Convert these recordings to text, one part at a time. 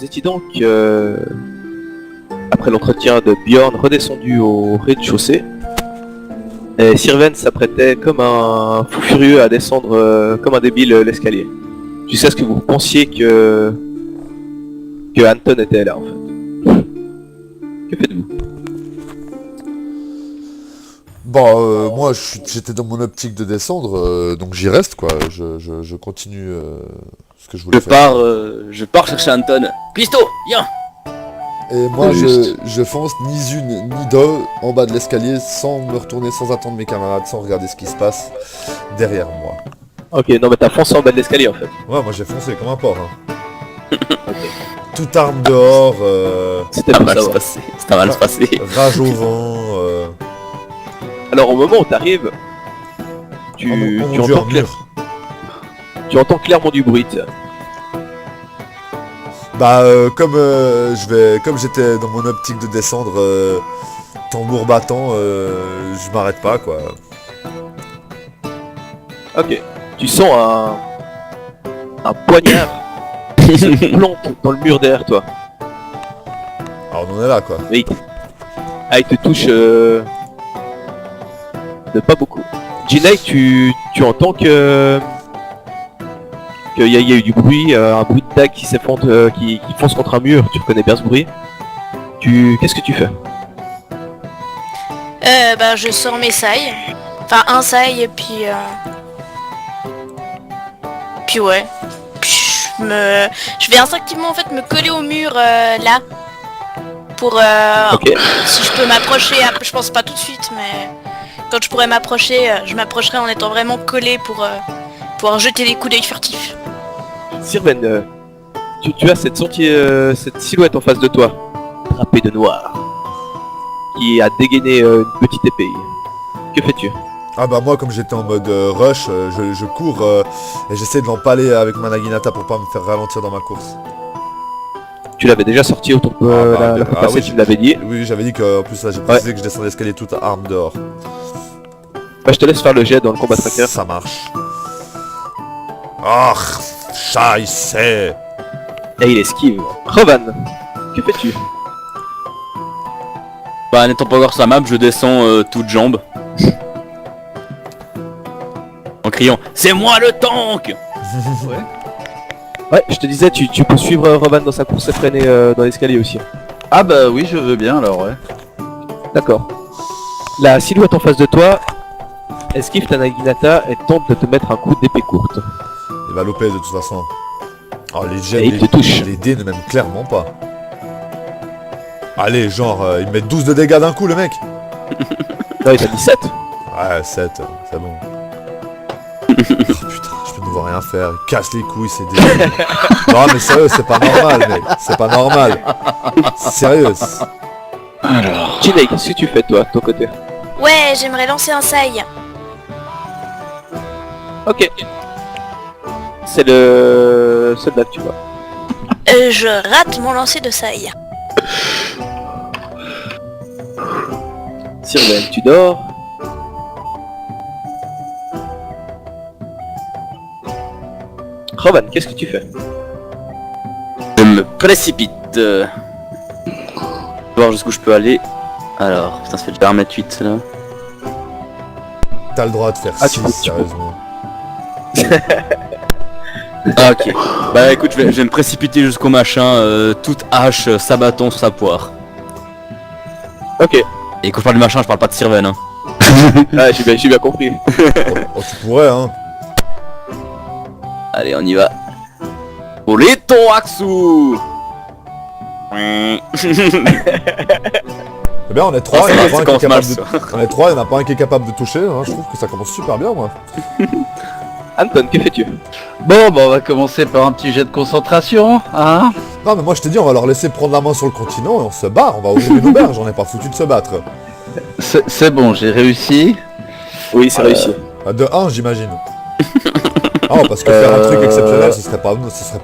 Vous étiez donc, après l'entretien de Bjorn, redescendu au rez-de-chaussée. Et Sirven s'apprêtait comme un fou furieux à descendre comme un débile l'escalier. Jusqu'à ce que vous pensiez que Anton était là en fait. Que faites-vous? Bon, moi j'étais dans mon optique de descendre, donc j'y reste quoi. Je continue ce que je voulais faire. Je pars chercher Anton. Christo, viens. Et moi Juste. je fonce ni une ni deux en bas de l'escalier sans me retourner, sans attendre mes camarades, sans regarder ce qui se passe derrière moi. Ok, non mais t'as foncé en bas de l'escalier en fait. Ouais, moi j'ai foncé comme un porc. Hein. Toute arme dehors, C'était Ça pour va mal se savoir. passer. Ça va mal se passer. rage au vent. Alors au moment où t'arrives, tu, oh mon tu, Dieu, entends un mur. tu entends clairement du bruit. tu sais. Bah comme j'étais dans mon optique de descendre tambour battant, je m'arrête pas quoi. Ok, tu sens un poignard qui se plante dans le mur derrière toi. Alors on en est là quoi. Mais il te touche de pas beaucoup. Jinai, tu entends qu'il y a eu du bruit, un bruit de dague qui s'effondre, qui fonce contre un mur. Tu reconnais bien ce bruit. Qu'est-ce que tu fais? Bah je sors mes sailles. Enfin un saille et puis ouais. Puis je vais instinctivement en fait me coller au mur là. Pour Ok. si je peux m'approcher, je pense pas tout de suite mais quand je pourrais m'approcher, je m'approcherai en étant vraiment collé pour pouvoir jeter des coups d'œil furtifs. Sirven, tu as cette silhouette en face de toi, drapée de noir, qui a dégainé une petite épée. Que fais-tu? Ah bah moi comme j'étais en mode rush, je cours et j'essaie de l'empaler avec ma naginata pour pas me faire ralentir dans ma course. Tu l'avais déjà sorti autour de la fois passée, oui, tu me l'avais dit. Oui j'avais dit qu'en plus là j'ai précisé que je descendais l'escalier toute arme dehors. Bah, je te laisse faire le jet dans le combat tracker. Ça marche. Ah, scheiße. Et il esquive. Rovan, que fais-tu? Bah n'étant pas encore sur la map, je descends toutes jambes. En criant c'est moi le tank. Ouais, je te disais, tu peux suivre Rovan dans sa course effrénée dans l'escalier aussi. Ah bah oui, je veux bien alors, ouais. D'accord. La silhouette en face de toi esquive ta naginata et tente de te mettre un coup d'épée courte. Il va loper de toute façon. Oh les Et gemmes, il te touche. les dés ne m'aiment clairement pas. Allez genre il met 12 de dégâts d'un coup le mec. Non, il t'a dit 7. Ouais 7, c'est bon. Oh putain, je peux ne voir rien faire, il casse les couilles c'est débile. Non mais sérieux, c'est pas normal mec, c'est pas normal. Sérieux. Jinei, qu'est-ce que tu fais toi, de ton côté? Ouais, j'aimerais lancer un saille. Ok. C'est le soldat que tu vois. Je rate mon lancer de saille. Sirven, tu dors. Rovan, qu'est-ce que tu fais? Je me précipite. Voir jusqu'où je peux aller. Alors, putain ça fait déjà 1m8 là. T'as le droit de faire Ah, 6 tu peux. sérieusement. Ah ok. Bah écoute, je vais me précipiter jusqu'au machin, toute hache, sabaton sur sa poire. Ok. Et quand je parle du machin, je parle pas de Sirven hein. Ah, j'ai bien compris. Oh tu pourrais hein. Allez, on y va. Olito Aksu. C'est bien, on est 3, Ah, il y en a c'est pas un qui est commence capable mal, de... ça. On est 3, il y en a pas un qui est capable de toucher, hein. Je trouve que ça commence super bien moi. Anton, que fais-tu? Bon, bah on va commencer par un petit jet de concentration, hein. Non mais moi je t'ai dit on va leur laisser prendre la main sur le continent et on se barre, on va ouvrir une auberge, on est pas foutu de se battre. C'est bon, j'ai réussi. Oui, c'est réussi. Ah, de 1 j'imagine. Oh parce que faire un truc exceptionnel ce serait pas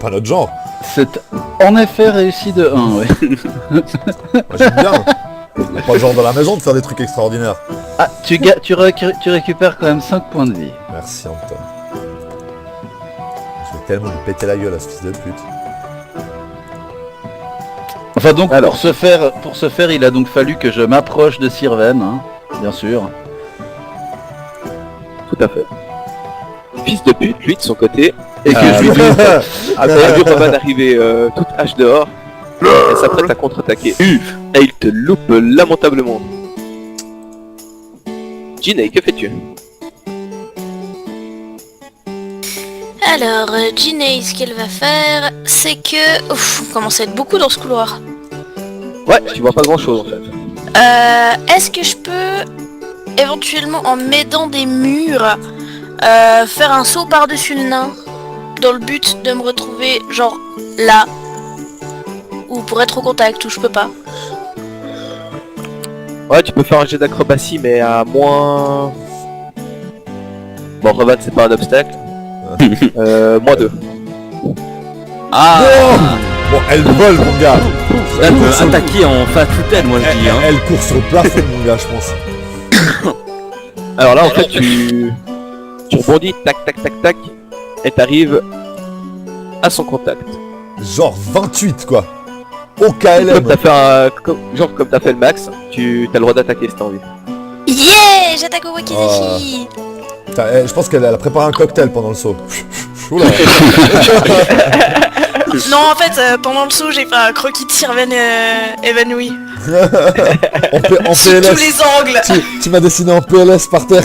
notre genre. C'est en effet réussi de 1, ouais. Moi j'aime bien. On a pas le genre de la maison de faire des trucs extraordinaires. Ah, tu récupères quand même 5 points de vie. Merci Anton. Je vais tellement lui péter la gueule à ce fils de pute. Enfin donc Alors. pour ce faire, il a donc fallu que je m'approche de Sirven, hein, bien sûr. Tout à fait. Fils de pute, lui de son côté, Et que je lui dis a vu Roman arriver toute hache dehors, et s'apprête à contre-attaquer. Et il te loupe lamentablement. Ginny, que fais-tu? Alors, Ginny, ce qu'elle va faire, c'est que... Ouf, on commence à être beaucoup dans ce couloir. Ouais, tu vois pas grand-chose en fait. Est-ce que je peux, éventuellement en m'aidant des murs, faire un saut par-dessus le nain, dans le but de me retrouver, genre, là, ou pour être au contact, ou je peux pas. Ouais, tu peux faire un jet d'acrobatie, mais à moins... Bon, Roman, c'est pas un obstacle. -2. Ah, Bon, elle vole, mon gars. elle court peut sur le- attaquer en fatoutel, moi je dis. Hein. Elle court sur le plafond, mon gars, je pense. Alors là, en fait, tu rebondis, tac, tac, tac, tac, et t'arrives à son contact. Genre 28, quoi. Au Comme KLM. t'as fait comme t'as fait le max, tu as le droit d'attaquer si t'as envie. Yeah, j'attaque au Wakizashi. Je pense qu'elle a préparé un cocktail pendant le saut. Oula. Non, en fait, pendant le saut, j'ai fait un croquis de Sirven évanoui. En Sous PLS. tous les angles. Tu m'as dessiné en PLS par terre.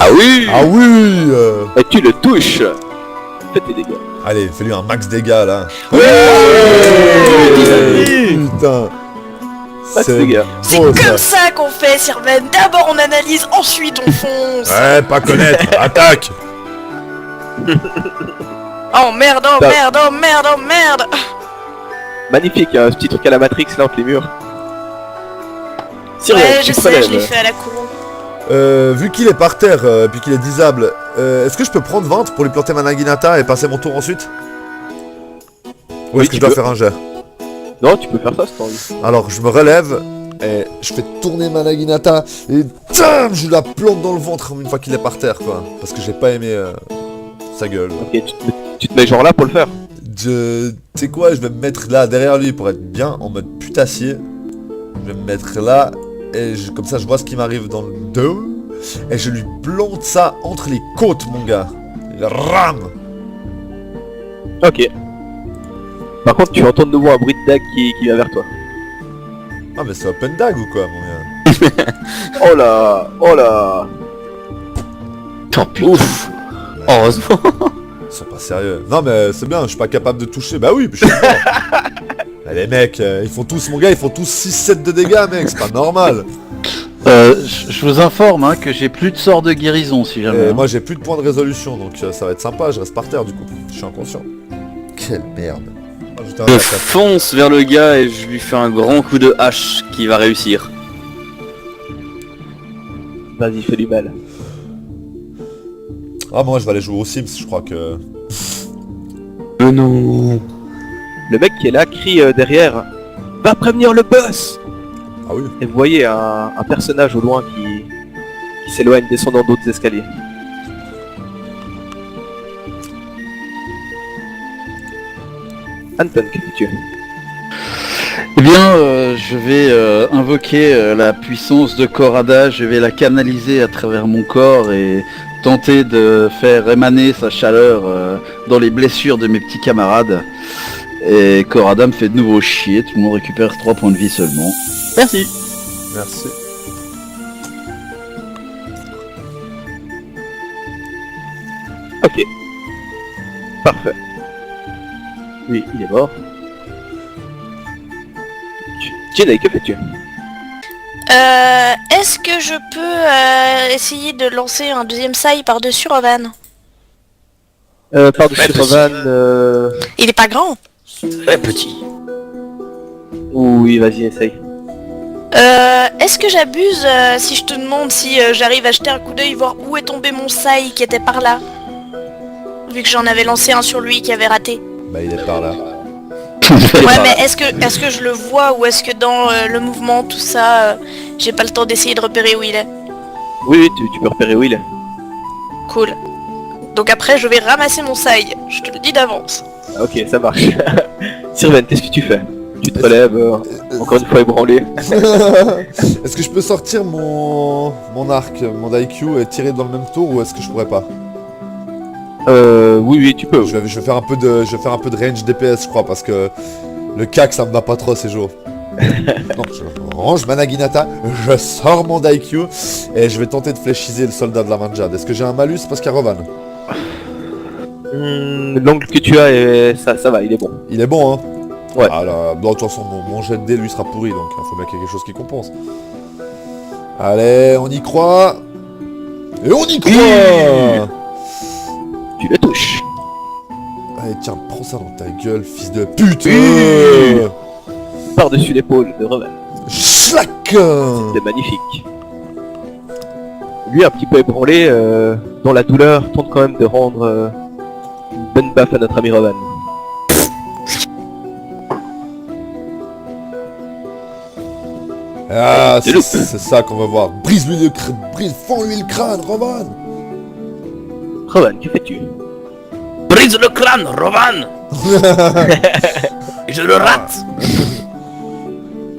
Ah oui. Ah oui Et tu le touches. Fais tes dégâts. Allez, fais-lui un max dégâts, là. Putain. Max dégâts. C'est beau, comme ça qu'on fait, Sirven. D'abord on analyse, ensuite on fonce. Ouais, pas connaître. Attaque. Oh merde, oh merde, oh merde, oh merde. Magnifique, hein, ce petit truc à la Matrix là entre les murs. Sirius, Ouais, tu je te sais, relèves. je l'ai fait à la couronne. Vu qu'il est par terre, puis qu'il est disable, est-ce que je peux prendre 20 pour lui planter ma Naginata et passer mon tour ensuite? Ou Oui, est-ce que tu je dois peux. faire un jet? Non, tu peux faire ça si t'as envie. Alors je me relève et je fais tourner ma Naginata et tam, je la plante dans le ventre une fois qu'il est par terre, quoi. Parce que j'ai pas aimé sa gueule. Ok, tu te mets genre là pour le faire. Tu sais quoi, je vais me mettre là derrière lui pour être bien en mode putassier. Je vais me mettre là et comme ça je vois ce qui m'arrive dans le dos et je lui plante ça entre les côtes, mon gars. Il rame. Ok. Par contre, tu entends de nouveau un bruit de dague qui vient vers toi. Ah mais c'est open dag ou quoi, mon gars? Oh là, oh là. Oh putain. Ouf. Heureusement. Ils sont pas sérieux. Non mais c'est bien, je suis pas capable de toucher. Bah oui, je suis fort. Ah, les mecs, ils font tous, mon gars, ils font tous 6-7 de dégâts, mec, c'est pas normal. Je vous informe hein, que j'ai plus de sort de guérison si jamais. Et hein. moi j'ai plus de points de résolution, donc ça va être sympa, je reste par terre du coup. Je suis inconscient. Quelle merde. Ajouter un Je attaque. fonce vers le gars et je lui fais un grand coup de hache qui va réussir. Vas-y, fais du mal. Ah moi je vais aller jouer aux Sims, je crois que... Non. Le mec qui est là crie derrière. Va prévenir le boss. Ah oui. Et vous voyez un personnage au loin qui s'éloigne descendant d'autres escaliers. Anton, que fais-tu? Eh bien, je vais invoquer la puissance de Korada, je vais la canaliser à travers mon corps et tenter de faire émaner sa chaleur dans les blessures de mes petits camarades. Et Korada me fait de nouveau chier, tout le monde récupère 3 points de vie seulement. Merci. Merci. Ok. Parfait. Oui, il est mort. Jedi, que fais-tu? Est-ce que je peux essayer de lancer un deuxième sail par-dessus Rovan? Par-dessus Rovan, Il est pas grand. Ouais, petit. oui, vas-y, essaye. Est-ce que j'abuse si je te demande si j'arrive à jeter un coup d'œil voir où est tombé mon sail qui était par là? Vu que j'en avais lancé un sur lui qui avait raté. Bah il est par là. Ouais, mais est-ce que je le vois ou est-ce que dans le mouvement, tout ça, j'ai pas le temps d'essayer de repérer où il est? Oui, tu peux repérer où il est. Cool. Donc après, je vais ramasser mon sail. Je te le dis d'avance. Ok, ça marche. Sirven, qu'est-ce que tu fais? Tu te relèves, encore une fois ébranlé. Est-ce que je peux sortir mon arc, mon Daikyu et tirer dans le même tour ou est-ce que je pourrais pas? Oui, tu peux. Je vais faire un peu de range DPS je crois parce que le CAC ça me va pas trop ces jours. Donc je range ma Naginata, je sors mon Daikyu et je vais tenter de fléchiser le soldat de la Manjade. Est-ce que j'ai un malus parce qu'il y a Rovan? L'angle que tu as, ça va, il est bon. Il est bon hein? Ouais. Ah là, bon, de toute façon mon jet de dé lui sera pourri donc il faut bien qu'il y ait quelque chose qui compense. Allez, on y croit. Et on y croit. Tu le touches. Allez tiens, prends ça dans ta gueule, fils de pute. Par-dessus l'épaule de Rowan. Schlack. C'est magnifique. Lui, un petit peu ébranlé, dont la douleur tente quand même de rendre une bonne baffe à notre ami Rowan. Ah, c'est ça qu'on va voir. Brise-lui le crâne, fends-lui le crâne, Roman. Rowan, que fais-tu? Brise le crâne, Rovan. Et je le rate.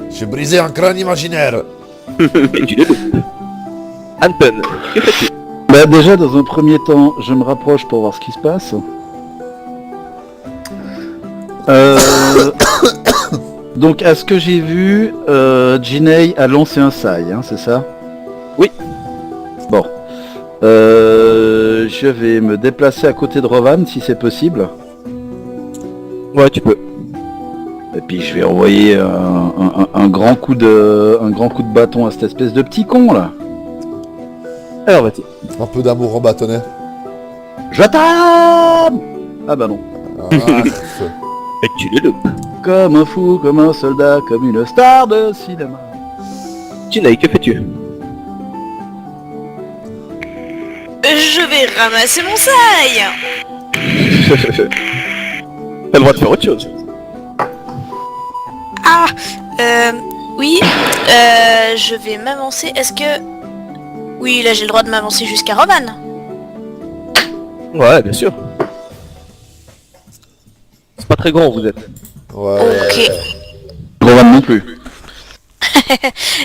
J'ai brisé un crâne imaginaire. Et tu le loupes. Anton, que fais-tu? Bah déjà dans un premier temps, je me rapproche pour voir ce qui se passe. Donc à ce que j'ai vu, Jinei a lancé un sai, hein, c'est ça? Oui. Bon. Je vais me déplacer à côté de Rovan si c'est possible. Ouais, tu peux. Et puis je vais envoyer un grand coup de bâton à cette espèce de petit con là. Alors, vas-y. Un peu d'amour en bâtonnet. Je t'aime. Ah bah non. Ah, Et tu le loupes. Comme un fou, comme un soldat, comme une star de cinéma. Jinei, que fais-tu? Je vais ramasser mon sail. T'as le droit de faire autre chose. Ah, oui, je vais m'avancer. Est-ce que... Oui, là j'ai le droit de m'avancer jusqu'à Roman. Ouais, bien sûr. C'est pas très grand, vous êtes. ouais. Ok. Rovan non plus.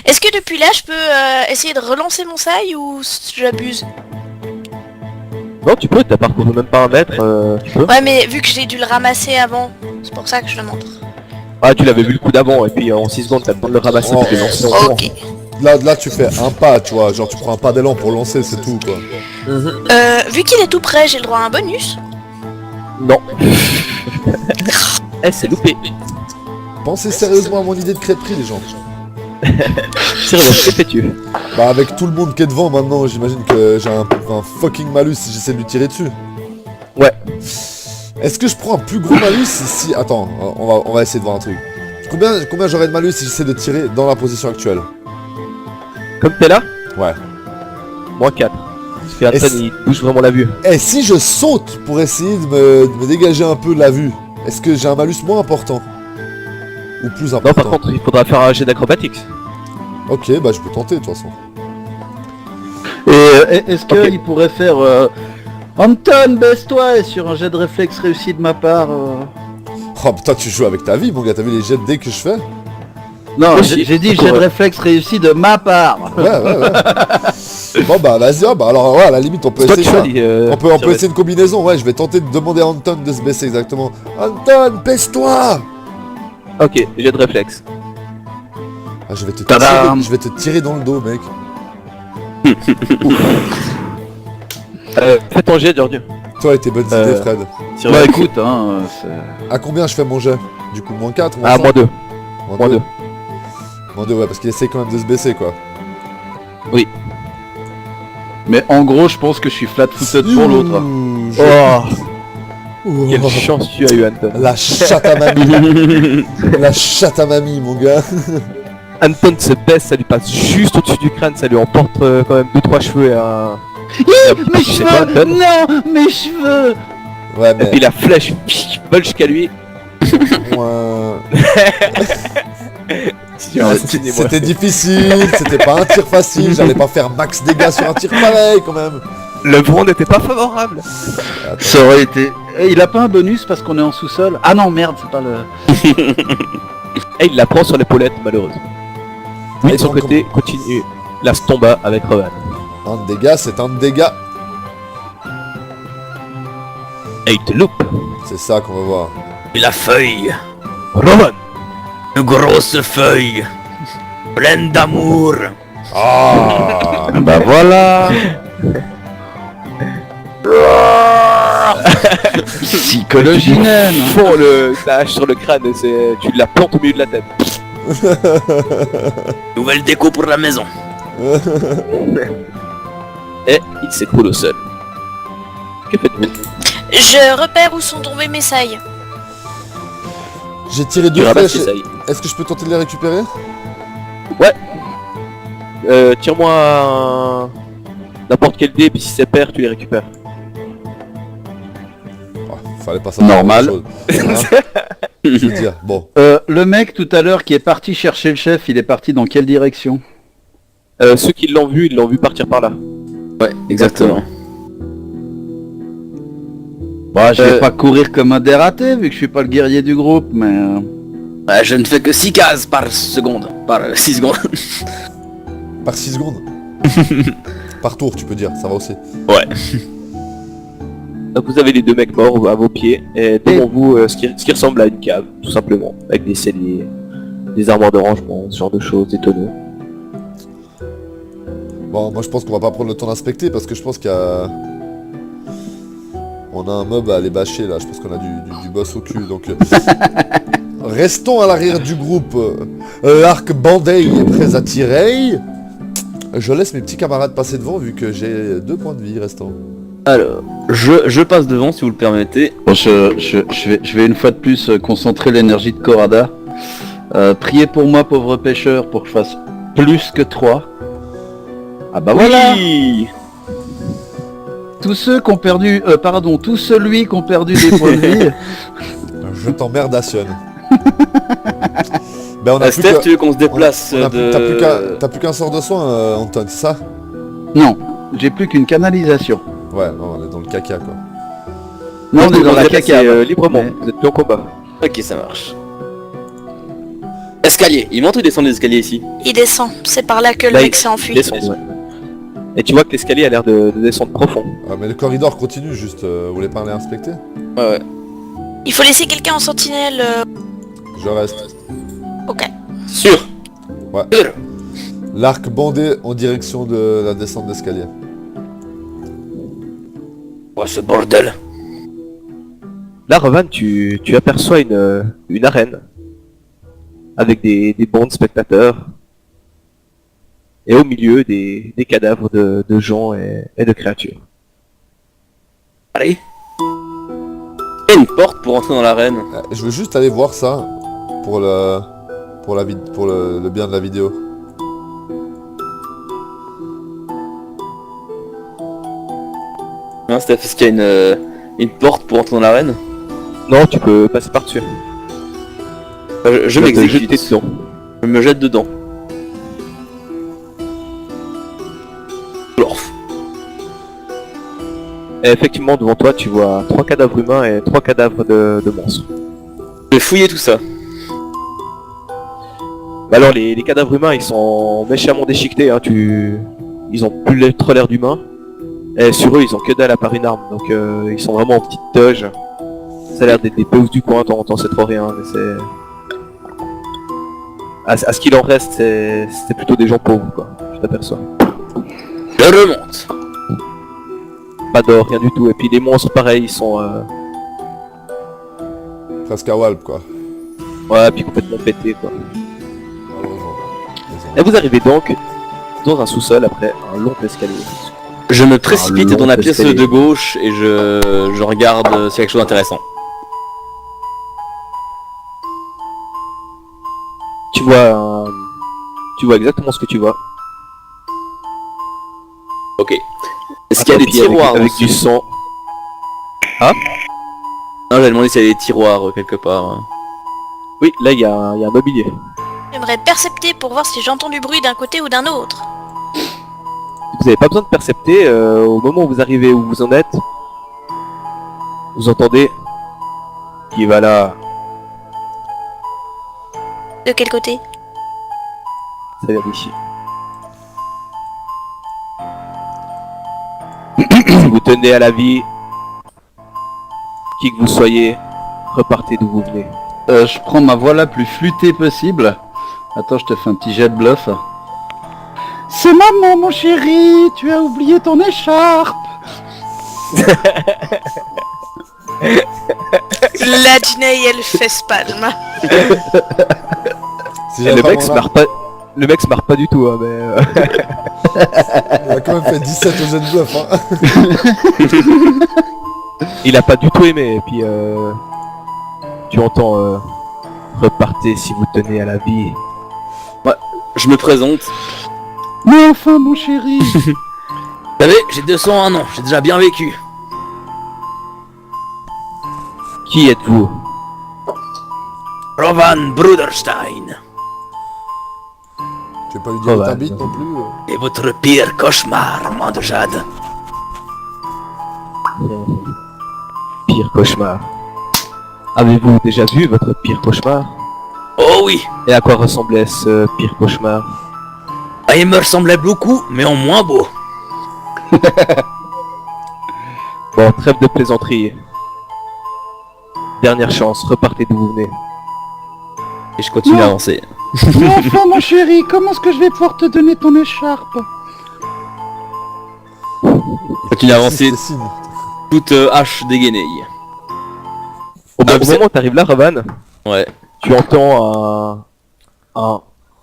Est-ce que depuis là je peux essayer de relancer mon sail ou j'abuse? Non, tu peux, t'as parcouru même pas un mètre, tu peux. Ouais, mais vu que j'ai dû le ramasser avant, c'est pour ça que je le montre. Ah, tu l'avais vu le coup d'avant, et puis en 6 secondes, t'as le temps de le ramasser, Oh. tu l'es lancé. Ok. Là tu fais un pas, tu vois, genre tu prends un pas d'élan pour lancer, c'est tout quoi. Vu qu'il est tout près, j'ai le droit à un bonus. Non. Eh, c'est loupé. Pensez sérieusement à mon idée de crêperie les gens. Sérieux, que fais-tu? Bah avec tout le monde qui est devant maintenant, j'imagine que j'ai un fucking malus si j'essaie de lui tirer dessus. Ouais. Est-ce que je prends un plus gros malus si... Attends, on va essayer de voir un truc. Combien j'aurais de malus si j'essaie de tirer dans la position actuelle? Comme t'es là? Ouais. Moins 4. Parce que Anton, il bouge vraiment la vue. Et si je saute pour essayer de me dégager un peu de la vue, est-ce que j'ai un malus moins important? Ou plus Non, important? par contre, il faudra faire un jet d'acrobatics. Ok, bah je peux tenter de toute façon. Et est-ce Ok. qu'il pourrait faire Anton, baisse-toi et sur un jet de réflexe réussi de ma part Oh putain, tu joues avec ta vie mon gars, t'as vu les jets de dés que je fais? Non, Aussi. j'ai dit D'accord, jet de ouais. réflexe réussi de ma part. Ouais. Bon bah vas-y, bah alors ouais, à la limite on peut C'est toi qui essayer ça. choisis. On peut essayer une combinaison, ouais, je vais tenter de demander à Anton de se baisser exactement. Anton, baisse-toi! Ok, jet de réflexe. Ah, je vais te Tadam. tirer dans le dos mec. Fais ton jet, Giorgio. Toi et tes bonnes idées Fred. Bah écoute, hein, c'est... À combien je fais mon jet? Du coup moins 4? Ah, moins 2. Moins 2. Moins 2 ouais, parce qu'il essaie quand même de se baisser quoi. Mais en gros, je pense que je suis flat-footed pour l'autre. Ouh, Oh, quelle chance tu as eu, Anton. La chatte à mamie. La chatte à mamie mon gars. Anton se baisse, ça lui passe juste au-dessus du crâne, ça lui emporte quand même 2-3 cheveux et un... Mes Tu sais pas, cheveux! Anton Non! Mes cheveux! Ouais Et mais... puis la flèche vole jusqu'à lui. C'était difficile, c'était pas un tir facile, j'allais pas faire max dégâts sur un tir pareil quand même. Le vent n'était pas favorable. Ça aurait été... Eh, il a pas un bonus parce qu'on est en sous-sol? Ah non, merde, c'est pas le... Et il la prend sur l'épaulette, malheureusement. Et de son donc, côté, continue la Stomba avec Rowan. Un de dégâts, c'est un de dégâts. Et il te loupe. C'est ça qu'on va voir. Et la feuille, Rowan. une grosse feuille, pleine d'amour. Ah. Bah voilà. Psychologie naine. Fond ta hache sur le crâne et tu la plantes au milieu de la tête. Nouvelle déco pour la maison. Et il s'écroule au sol. Que faites-vous? Je repère où sont tombées mes sailles. J'ai tiré Tu 2 ramasses flèches. tes sailles. Est-ce que je peux tenter de les récupérer? Tire-moi n'importe quel dé, et puis si c'est pair, tu les récupères. Fallait pas savoir Normal. grand-chose, hein. Je veux dire, bon. Le mec tout à l'heure qui est parti chercher le chef, il est parti dans quelle direction? Ceux qui l'ont vu, ils l'ont vu partir par là. Ouais, exactement. Bah, je vais pas courir comme un dératé vu que je suis pas le guerrier du groupe, mais... Ouais, je ne fais que 6 cases par seconde. Par 6 secondes. Par 6 secondes. Par tour, tu peux dire, ça va aussi. Donc vous avez les deux mecs morts à vos pieds, et devant vous, ce qui ressemble à une cave, tout simplement, avec des celliers, des armoires de rangement, ce genre de choses, des tonneaux. Bon, moi je pense qu'on va pas prendre le temps d'inspecter parce que je pense qu'il y a... On a un mob à aller bâcher là, je pense qu'on a du boss au cul, donc... Restons à l'arrière du groupe. L'arc Bandei est prêt à tirer. Je laisse mes petits camarades passer devant vu que j'ai 2 points de vie restants. Alors, je passe devant si vous le permettez. Bon, je vais une fois de plus concentrer l'énergie de Corrada. Priez pour moi, pauvre pêcheur, pour que je fasse plus que 3. Ah bah voilà. Oui. Tous ceux qui ont perdu... tous celui qui ont perdu des points de vie. Je t'emmerdationne. Ben on a plus Steph, que... tu veux qu'on se déplace on a- de... T'as plus qu'un sort de soin, Anton, c'est ça? Non, j'ai plus qu'une canalisation. Ouais, non, on est dans le caca quoi. Non, on est dans la Vous déplacez, caca. librement, Mais- vous êtes plus en combat. Ok, ça marche. Escalier. Il monte ou descend les escaliers ici? Il descend. C'est par là que le Là, mec s'est enfui. Descends, ouais. Et tu vois que l'escalier a l'air de descendre profond. Ah, mais le corridor continue juste, vous voulez pas aller inspecter? Ouais, ouais. Il faut laisser quelqu'un en sentinelle. Je reste. Ok. Sûr. Ouais. Sûr. L'arc bandé en direction de la descente d'escalier. Ouais, ce bordel. Là, Rovan, tu aperçois une arène avec des bancs de spectateurs et au milieu des cadavres de gens et de créatures. Allez. Et une porte pour entrer dans l'arène. Je veux juste aller voir ça pour le bien de la vidéo. Hein, Steph, est-ce qu'il y a une porte pour entrer dans l'arène? Non, tu peux passer par-dessus. Je Tu vas te m'exécute. jeter dedans. Je me jette dedans. Lorf. Et effectivement, devant toi, tu vois 3 cadavres humains et 3 cadavres de monstres. Je vais fouiller tout ça. Bah alors, les cadavres humains, ils sont méchamment déchiquetés, hein, ils ont plus trop l'air d'humains. Et sur eux, ils ont que dalle à part une arme, donc ils sont vraiment en petite toge. Ça a l'air des peufs du coin, t'en sais trop rien, mais c'est... À ce qu'il en reste, c'est plutôt des gens pauvres, quoi, je t'aperçois. Je remonte. Pas d'or, rien du tout, et puis les monstres, pareil, ils sont... Presque à Walp quoi. Ouais, puis complètement pétés, quoi. Malheureusement. Et vous arrivez donc dans un sous-sol après un long escalier. Je me précipite long dans la pièce escalier. de gauche et je regarde s'il y a quelque chose d'intéressant. Tu vois exactement ce que tu vois. Ok. Est-ce qu'il y a des Papier tiroirs avec dessus du sang. Non, j'avais demandé s'il y a des tiroirs quelque part. Oui, là il y a un mobilier. J'aimerais percepter pour voir si j'entends du bruit d'un côté ou d'un autre. vous n'avez pas besoin de percepter, au moment où vous arrivez où vous en êtes, vous entendez qui va là, De quel côté? ça vient d'ici. Si vous tenez à la vie, qui que vous soyez, repartez d'où vous venez. Je prends ma voix la plus flûtée possible. Attends, je te fais un petit jet de bluff. C'est maman, mon chéri, tu as oublié ton écharpe. La Ginny, elle fait palme. Si Et j'avais le pas mec mon se arme, marre pas. Le mec se marre pas du tout, hein, mais. il a quand même fait 17 au jet de bluff. Hein. Il a pas du tout aimé, et puis tu entends repartez si vous tenez à la vie. Je me présente. Mais enfin, mon chéri. Vous savez, j'ai 201 ans, j'ai déjà bien vécu. Qui êtes-vous? Rovan Bruderstein. Tu veux pas lui dire Oh, où bah, t'habites bien non plus Et votre pire cauchemar, main de jade. Pire cauchemar. Avez-vous déjà vu votre pire cauchemar? Oh oui, Et à quoi ressemblait ce pire cauchemar? ah, il me ressemblait beaucoup, mais en moins beau. Bon, trêve de plaisanterie. Dernière chance, repartez d'où vous venez. Et je continue Non. à avancer. Mais enfin, mon chéri, comment est-ce que je vais pouvoir te donner ton écharpe? Je continue à avancer, C'est signe. toute hache dégainée. Au Ah, moment c'est- où t'arrives là, Ravan, Ouais. tu entends un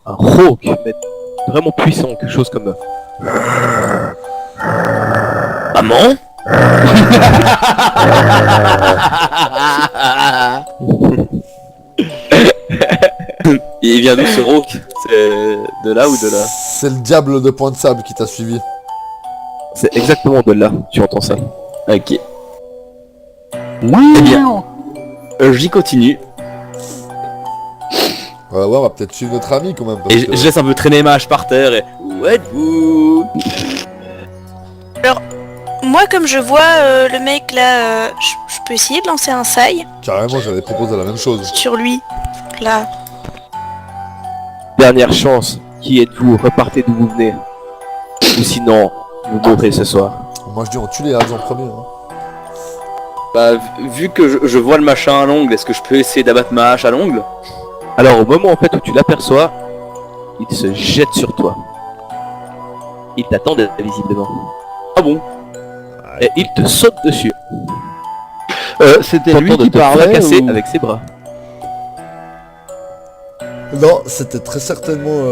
rauque, mais vraiment puissant, quelque chose comme... Maman. Et il vient d'où ce rauque? C'est de là ou de là? C'est le diable de Point de Sable qui t'a suivi. C'est exactement de là, tu entends ça. Ok. Oui, bien. J'y continue. Ouais, on va peut-être suivre notre ami quand même. Parce Et je que... laisse un peu traîner ma hache par terre et... Où êtes-vous? Moi, comme je vois le mec là, je peux essayer de lancer un sail Carrément, j'avais proposé la même chose. sur lui. Là. Dernière chance, qui êtes-vous? Repartez d'où vous venez. Ou sinon, vous mourrez ce soir. Moi je dis on tue les Hads en premier. Hein. Bah, vu que je vois le machin à l'ongle, est-ce que je peux essayer d'abattre ma hache à l'ongle? Alors au moment en fait où tu l'aperçois, il se jette sur toi. Il t'attend visiblement. Ah bon? Et il te saute dessus. C'était lui Tentant de qui te parlait fracasser ou... avec ses bras. Non, c'était très certainement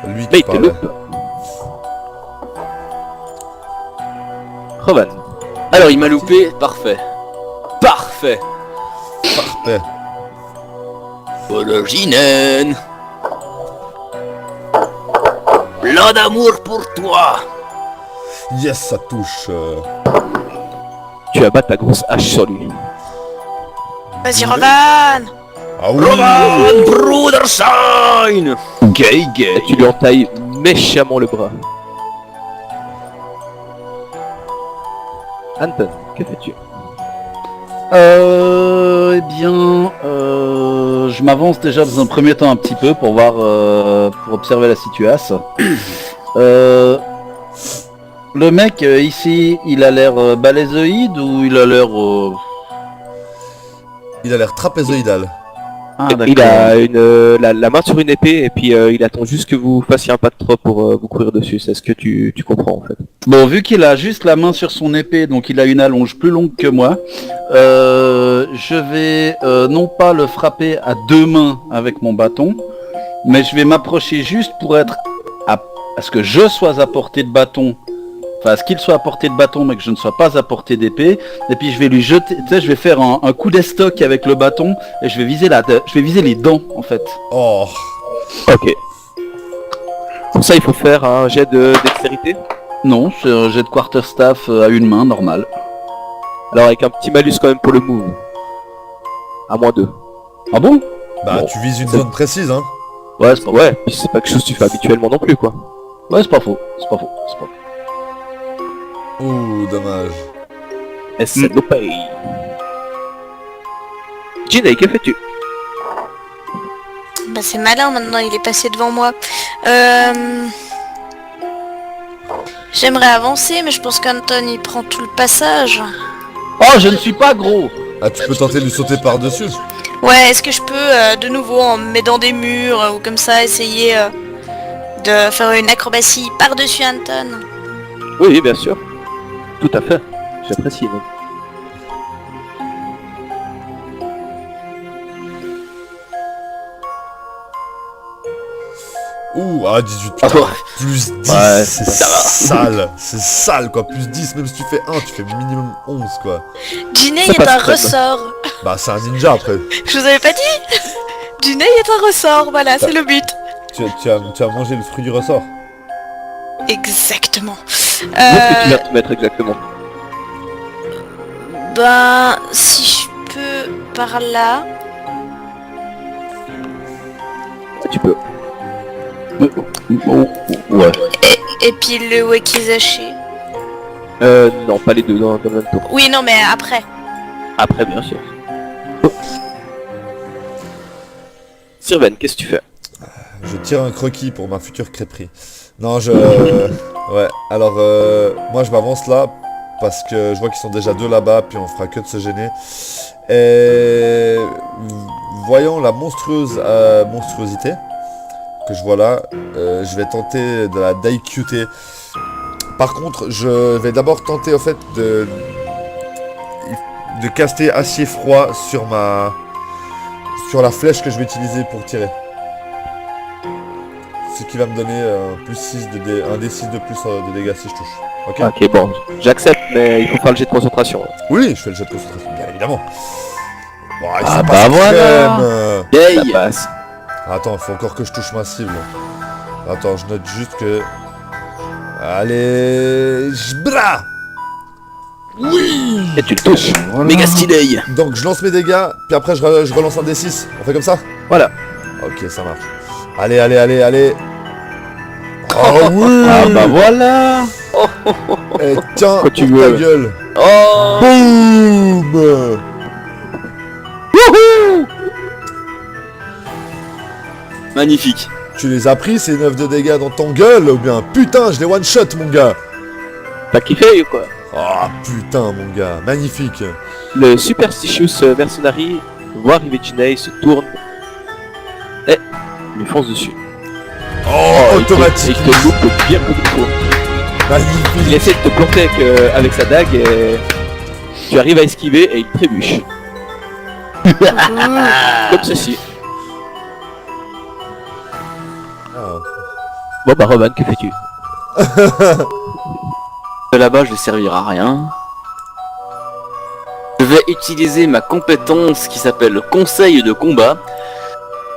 lui Mais qui il te parlait. loupe. Rovan. Alors il m'a loupé, parfait. Parfait. Parfait. Pologinen. Plein d'amour pour toi. Yes, ça touche. Tu abats ta grosse hache sur lui. Vas-y, Rovan. Ah oui. Roman Bruderstein. Gay, gay. Et tu lui entailles méchamment le bras. Anton, que fais-tu? Eh bien, je m'avance déjà dans un premier temps un petit peu pour voir, pour observer la situation. Le mec ici, il a l'air balaisoïde ou il a l'air... Il a l'air trapézoïdal. Ah Il d'accord. a la main sur une épée et puis il attend juste que vous fassiez un pas de trop pour vous courir dessus. C'est ce que tu comprends en fait. Bon, vu qu'il a juste la main sur son épée, donc il a une allonge plus longue que moi, je vais non pas le frapper à deux mains avec mon bâton, mais je vais m'approcher juste pour être à ce que je sois à portée de bâton, enfin à ce qu'il soit à portée de bâton mais que je ne sois pas à portée d'épée, et puis je vais lui jeter, tu sais, je vais faire un coup d'estoc avec le bâton et je vais viser les dents en fait. Oh. Ok. Pour ça il faut faire un jet de dextérité. Non, c'est un jet de quarterstaff à une main, normal. Alors avec un petit malus quand même pour le move. À -2. Ah bon? Bah Bon, tu vises une c'est- zone précise hein. Ouais, puis c'est pas quelque chose que tu fais habituellement non plus quoi. Ouais, c'est pas faux, c'est pas faux, c'est pas faux. Ouh, dommage. C'est no pay. Ginny, que fais-tu? Bah c'est malin maintenant, il est passé devant moi. J'aimerais avancer, mais je pense qu'Anton il prend tout le passage. Oh, je ne suis pas gros. Ah, tu peux tenter de lui sauter par-dessus. Ouais, est-ce que je peux de nouveau en m'aidant des murs ou comme ça essayer de faire une acrobatie par-dessus Anton? Oui, bien sûr. Tout à fait. J'apprécie même. Ouh, ah 18, Ah, putain, ouais. plus 10, Ouais, c'est ça va. sale, c'est sale quoi, plus 10, même si tu fais 1, tu fais minimum 11 quoi. Ginny Ça est passe un crème. ressort. Bah c'est un ninja après, Je vous avais pas dit? Ginny est un ressort, voilà, c'est le but. tu as mangé le fruit du ressort. Exactement. Où est-ce que tu viens te mettre exactement? Ben, si je peux par là. Tu peux. Ouais. Et puis le wakizashi. Non, pas les deux dans le même tour. Oui, non, mais après. Après, bien sûr. Oh. Sirven, qu'est-ce que tu fais? Je tire un croquis pour ma future crêperie. Non, ouais, alors moi je m'avance là, parce que je vois qu'ils sont déjà deux là-bas, puis on fera que de se gêner. Et voyant la monstruosité que je vois là, je vais tenter de la daikuter. Par contre, je vais d'abord tenter au fait de caster acier froid sur la flèche que je vais utiliser pour tirer. Ce qui va me donner plus 6 un D6 de plus de dégâts si je touche. Ok. Ok, bon, j'accepte, mais il faut faire le jet de concentration. Oui, je fais le jet de concentration, bien évidemment. Bon, allez, Ah ça bah passe voilà. crème. Ça Yay. passe. Attends, il faut encore que je touche ma cible. Attends, je note juste que... Allez... Bra. Et tu le touches. Méga stylé. Donc je lance mes dégâts, puis après je relance un D6. On fait comme ça? Voilà. Ok, ça marche. Allez, allez, allez, allez. Oh oui. Ah bah voilà. Et tiens, Quand tu pour ta veux. gueule. Oh. Boum. Magnifique. Tu les as pris ces 9 de dégâts dans ton gueule ou bien putain je les one shot mon gars. T'as kiffé ou quoi? Ah putain mon gars, magnifique. Le Superstitious Mercenary voit arriver Ginny, se tourne et lui fonce dessus. Oh, Il automatique, te loupe bien comme il faut. Il magnifique. essaie de te planter avec sa dague et tu arrives à esquiver et il trébuche. Comme ceci. Ah. Bon bah Roman, que fais-tu? De là-bas, je ne servira à rien. Je vais utiliser ma compétence qui s'appelle le conseil de combat.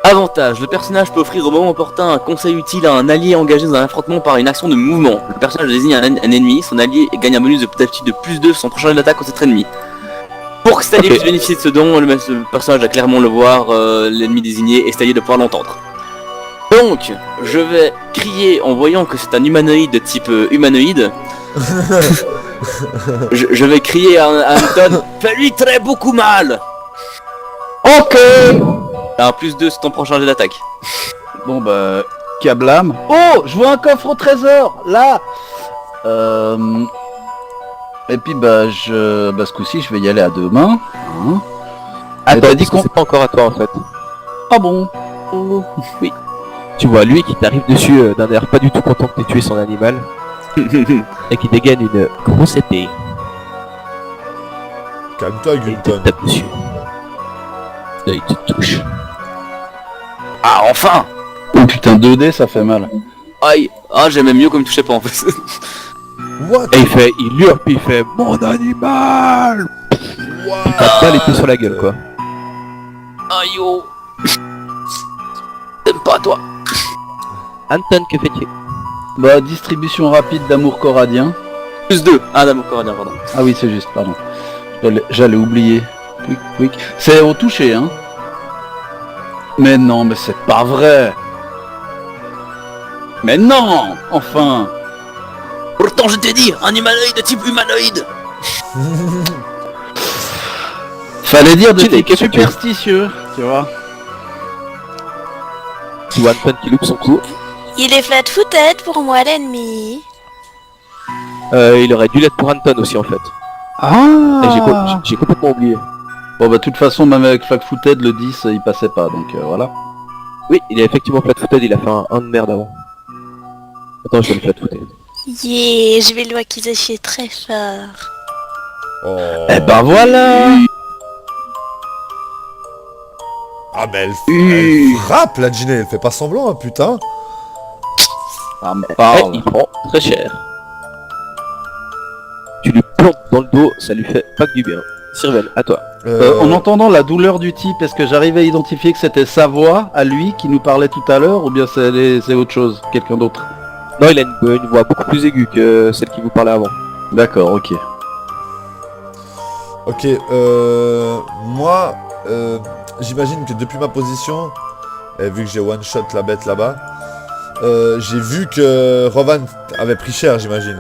Avantage, le personnage peut offrir au moment opportun un conseil utile à un allié engagé dans un affrontement par une action de mouvement. Le personnage désigne un ennemi, son allié gagne un bonus d'aptitude de plus 2 sur son prochain jet d'attaque contre cet ennemi. Pour que cet allié Ok. puisse bénéficier de ce don, le personnage doit clairement le voir, l'ennemi désigné, et cet allié doit pouvoir l'entendre. Donc, je vais crier en voyant que c'est un humanoïde de type humanoïde. je vais crier à Anton, fais-lui très beaucoup mal. Ok. T'as un plus 2 sur ton prochain jet d'attaque. Bon bah, Kablam. Oh, je vois un coffre au trésor, là. Et puis bah, ce coup-ci, je vais y aller à deux mains. Hein. Attends, t'as dit parce que qu'on... c'est pas encore à toi en fait. Ah bon. Oui. Tu vois lui qui t'arrive dessus d'un air pas du tout content que t'aies tué son animal et qui dégaine une grosse épée Calme-toi et il te Gunton. tape dessus. Et il te touche. Ah, enfin. Oh putain, 2D, ça fait mal. Aïe. Ah, j'aimais mieux comme il touchait pas en fait. What? Et il hurle puis il fait mon animal. Il tape pas l'épée sur la gueule quoi. Aïe oh. T'aimes pas toi. Anton, que fais-tu? Bah, distribution rapide d'amour coradien. Plus 2. Ah, d'amour coradien, pardon. Ah oui, c'est juste, pardon. J'allais oublier. Quick, quick. C'est au toucher, hein. Mais non, mais c'est pas vrai. Mais non, enfin. Pourtant je t'ai dit, un humanoïde de type humanoïde. Fallait dire de Jinei, type qu'est-ce que tu veux? superstitieux, tu vois. Tu vois Anton qui loupe son coup. Il est flat-footed pour moi l'ennemi. Il aurait dû l'être pour Anton aussi en fait. Et Ah. j'ai complètement oublié. Bon bah de toute façon même avec Flag-Footed le 10 il passait pas donc voilà. Oui, il est effectivement flat-footed, il a fait un de merde avant. Attends, je vais le flat-footed. Yeah, je vais le wakizashi très fort. Oh. Eh ben voilà. Ah mais elle frappe la Jinei, elle fait pas semblant, hein, putain. Ça me Eh, parle. il prend très cher. Tu lui plantes dans le dos, ça lui fait pas que du bien. Sirven, à toi. En entendant la douleur du type, est-ce que j'arrive à identifier que c'était sa voix à lui qui nous parlait tout à l'heure ou bien c'est autre chose, quelqu'un d'autre? Non, il a une voix beaucoup plus aiguë que celle qui vous parlait avant. D'accord, ok. Ok, moi, j'imagine que depuis ma position, et vu que j'ai one shot la bête là-bas, j'ai vu que Rovan avait pris cher, j'imagine.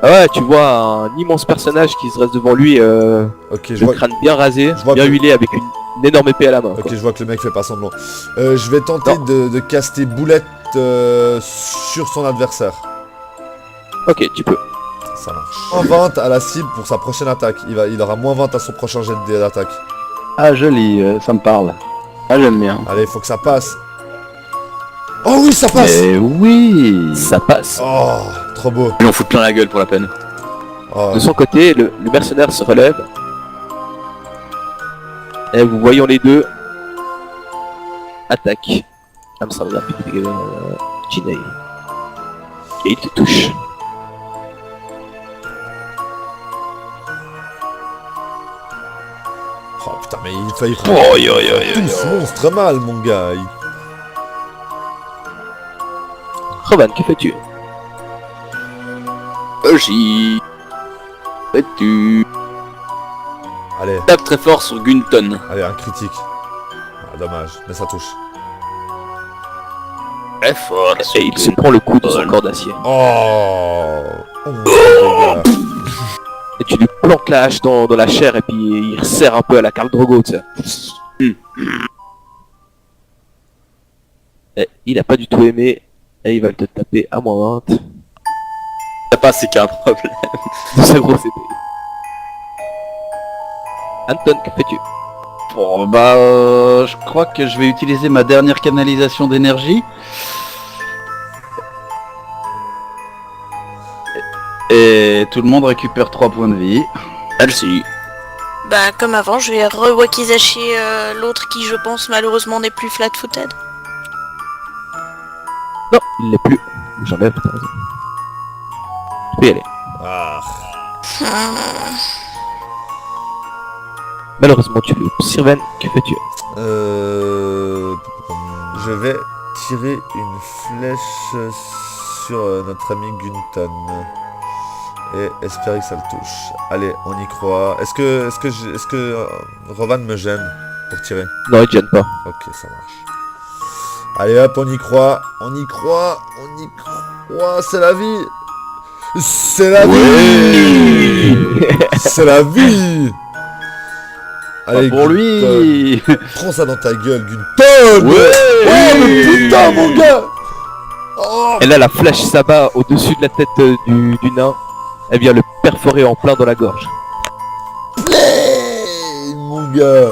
Ah ouais, tu vois un immense personnage qui se reste devant lui, Ok, je le vois, crâne bien rasé, je vois bien que- huilé avec une énorme épée à la main. ok, Quoi. je vois que le mec fait pas semblant. Je vais tenter de caster boulette sur son adversaire. Ok, tu peux. Ça marche. Moins 20 à la cible pour sa prochaine attaque. Il aura moins 20 à son prochain jet d'attaque. Ah joli, ça me parle. Ah j'aime bien. Allez, faut que ça passe. Oh oui, ça passe. Mais oui. Ça passe. Oh, trop beau. Il en fout plein la gueule pour la peine. Oh. De son côté, le mercenaire se relève. Et vous voyons les deux. Attaque. Amsterdam, Jinei. Et il te touche. Oh putain, mais il faillit Oh, yo, yo, yo, tous monstre mal, mon gars. Rovan, que fais-tu? J'y... Et tu... Allez, Tape très fort sur Gunton. allez, un critique. Ah, dommage, mais ça touche. Très fort. Et il se prend le coup de son corps d'acier. Oh, oh les gars. Et tu lui plantes la hache dans la chair et puis il resserre un peu à la Khal Drogo, tu sais. Et il a pas du tout aimé et il va te taper à moins 20 T'as pas c'est qu'il y a un problème. de sa grosse épée. Anton, que fais-tu? Bon bah je crois que je vais utiliser ma dernière canalisation d'énergie. Et tout le monde récupère 3 points de vie. Merci. Bah comme avant, je vais re-wakizashi l'autre qui je pense malheureusement n'est plus flat-footed. Non, il l'est plus. J'enlève, t'as raison. Tu peux y aller. Ah, Malheureusement, tu loupes. Sirven, que fais-tu? je vais tirer une flèche sur notre ami Gunton. Et espérer que ça le touche. Allez, on y croit. Est-ce que Rovan me gêne pour tirer? Non, il te gêne pas. Ok, ça marche. Allez hop, on y croit. On y croit. On y croit. C'est la vie. C'est la vie. C'est la vie. Allez, Pas pour Gunton. lui. Prends ça dans ta gueule, Gunton. Ouais. Oh, mais putain, mon gars. Oh. Et là, la flèche s'abat au-dessus de la tête du nain. Elle vient le perforer en plein dans la gorge. Play, mon gars.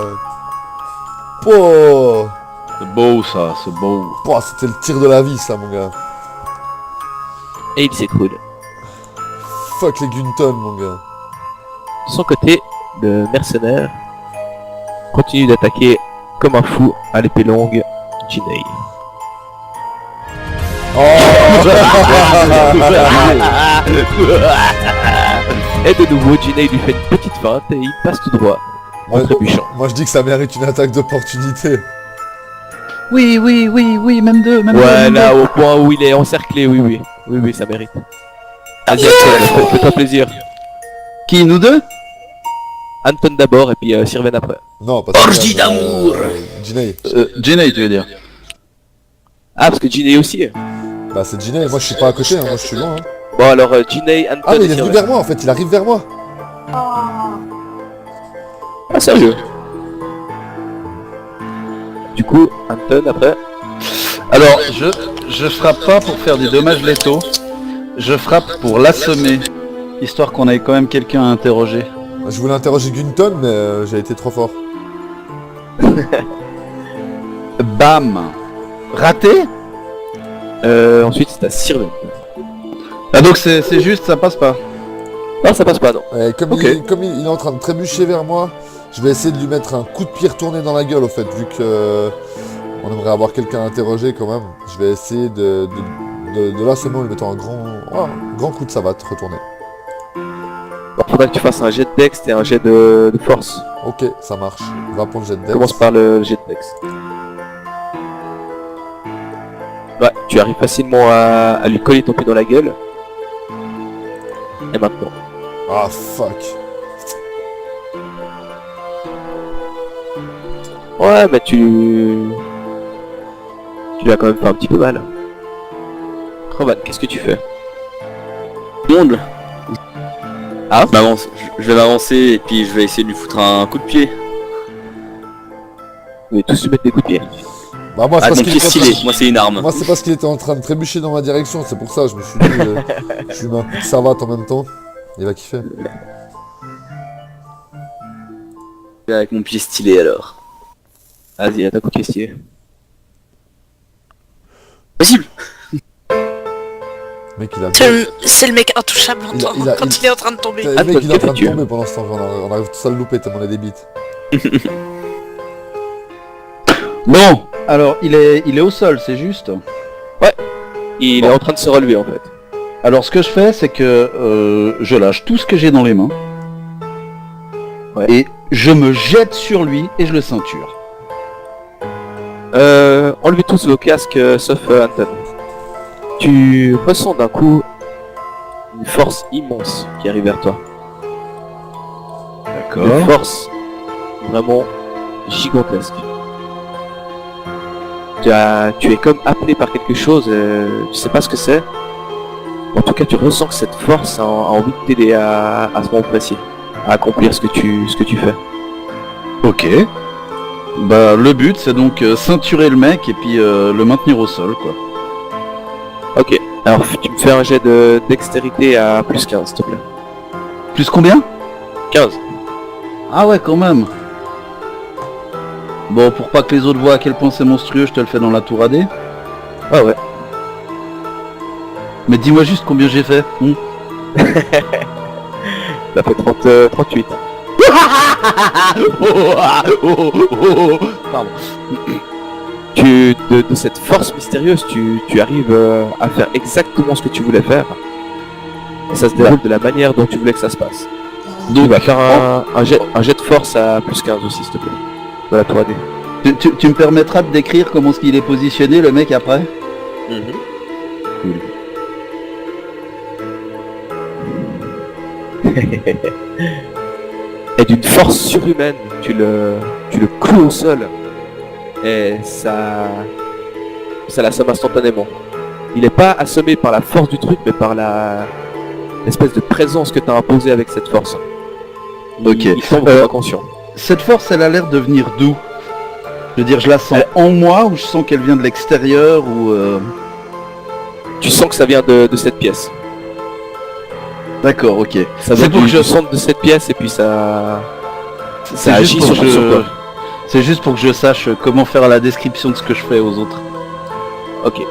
Oh. C'est beau ça, c'est beau. Oh, c'était le tir de la vie, ça, mon gars. Et il s'écroule. Fuck les Gunton, mon gars. De son côté, le mercenaire continue d'attaquer comme un fou à l'épée longue Jinei. Et de nouveau, Jinei lui fait une petite feinte et il passe tout droit en Ouais. trébuchant. Moi, je dis que ça mérite une attaque d'opportunité. Oui, oui, oui, oui, même deux, même deux. Ouais, même là, deux. au point où il est encerclé, oui, oui. Oui, oui, ça mérite. Vas-y, Anton, fais-toi plaisir. Qui, nous deux? Anton d'abord et puis Sirven après. Non, pas Orgie d'amour. Jinei. Jinei, tu veux dire. Ah, parce que Jinei aussi. Bah c'est Ginny, moi je suis pas à côté, hein, moi je suis loin. Hein. Bon alors, Ginny, Anton Ah mais et il est venu Sirven. vers moi en fait, il arrive vers moi. Ah sérieux? Du coup, Anton après. Alors, je frappe pas pour faire des dommages létaux. Je frappe pour l'assommer. Histoire qu'on ait quand même quelqu'un à interroger. Je voulais interroger Gunton mais j'ai été trop fort. Bam. Raté. Ensuite c'est à Sirven. Ah donc c'est juste, ça passe pas. Non, ça passe pas, non. Comme, Ok. il est en train de trébucher vers moi, je vais essayer de lui mettre un coup de pied retourné dans la gueule au fait, vu que on aimerait avoir quelqu'un à interroger quand même. Je vais essayer de l'assommer en lui mettant un grand coup de savate retourné. Bon, faudra que tu fasses un jet de dex et un jet de force. Ok, ça marche. 20 points de jet de dex. Commence par le jet de dex. Ouais, tu arrives facilement à lui coller ton pied dans la gueule. Et maintenant. Ah fuck. Ouais, mais tu lui as quand même fait un petit peu mal. Rovan, qu'est-ce que tu fais? Monde. Ah, Je vais m'avancer et puis je vais essayer de lui foutre un coup de pied. vous allez tous lui mettre des coups de pied. Bah moi c'est Ah, parce mon qu'il pied était en stylé, train... moi c'est une arme. Moi c'est parce qu'il était en train de trébucher dans ma direction, c'est pour ça je me suis dit je lui mets un coup de savate en même temps. Il va kiffer. Avec mon pied stylé alors. Vas-y, attaque au caissier. Possible. Mec il a... C'est le mec intouchable Il a- quand il a- il est en train de tomber. Le mec il est en train de Dieu. tomber pendant ce temps, on arrive tous à le louper tellement on a des bites. Bon, alors il est au sol, c'est juste. Il est en train de se relever en fait. Alors ce que je fais, c'est que je lâche tout ce que j'ai dans les mains. Ouais. Et je me jette sur lui et je le ceinture. Enlevez tous vos casques sauf Anton. Tu ressens d'un coup une force immense qui arrive vers toi. D'accord. Une force vraiment gigantesque. Tu es comme appelé par quelque chose, tu sais pas ce que c'est. En tout cas, tu ressens que cette force a envie de t'aider à ce moment précis, à accomplir ce que tu fais. Ok. Bah le but c'est donc ceinturer le mec et puis le maintenir au sol quoi. Ok, alors tu me fais un jet de dextérité à plus 15, s'il te plaît. Plus combien? 15. Ah ouais quand même. Bon pour pas que les autres voient à quel point c'est monstrueux, je te le fais dans la tour AD. Ah ouais. Mais dis-moi juste combien j'ai fait. Ça fait 38. Pardon. De cette force mystérieuse, tu arrives à faire exactement ce que tu voulais faire. Et ça se déroule de la manière dont tu voulais que ça se passe. Donc tu vas faire un jet de force à plus 15 aussi, s'il te plaît. De la 3D. Tu me permettras de décrire comment est-ce qu'il est positionné le mec après? Et d'une force surhumaine, tu le cloues au sol. Et ça l'assomme instantanément. Il n'est pas assommé par la force du truc, mais par l'espèce de présence que tu as imposée avec cette force. Ok. Il tombe inconscient. Cette force elle a l'air de venir d'où? Je veux dire je la sens en moi ou je sens qu'elle vient de l'extérieur ou... Tu sens que ça vient de cette pièce. D'accord, ok. Ça vient C'est pour que du je centre de cette pièce et puis ça C'est agit juste pour sur que sur toi. C'est juste pour que je sache comment faire la description de ce que je fais aux autres. Ok.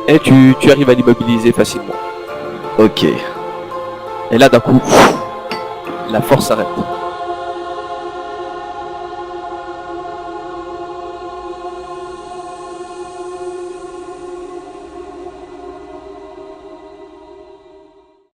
Et tu arrives à l'immobiliser facilement. Ok. Et là d'un coup, la force s'arrête.